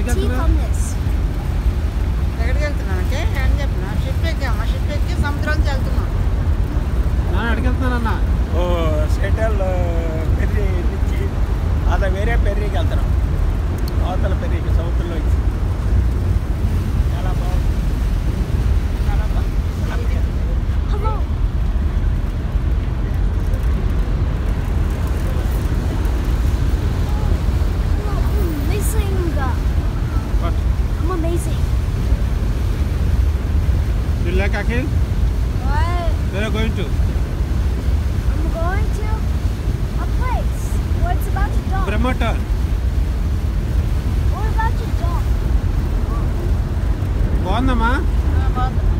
teeth on this. ఎక్కడికి వెళ్తున్నానంటే అని చెప్పిన షిప్ ఎక్కామా షిప్ ఎక్కి సముద్రానికి వెళ్తున్నాం. ఎక్కడికి వెళ్తున్నానన్నా? ఓ సెటల్ పెర్రీ నుంచి అలా వేరే పెర్రీకి వెళ్తున్నాం. అవతల పెర్రీకి సముద్రంలో ఇచ్చి చాలా బాగుంది. చాలా బాగుంది. Hello. What? I'm amazing. You like Akhil? What? Where are you going to? I'm going to a place where it's about to dawn. Brahmata. We're about to dawn. బాగుందమ్మా? బాగుంది.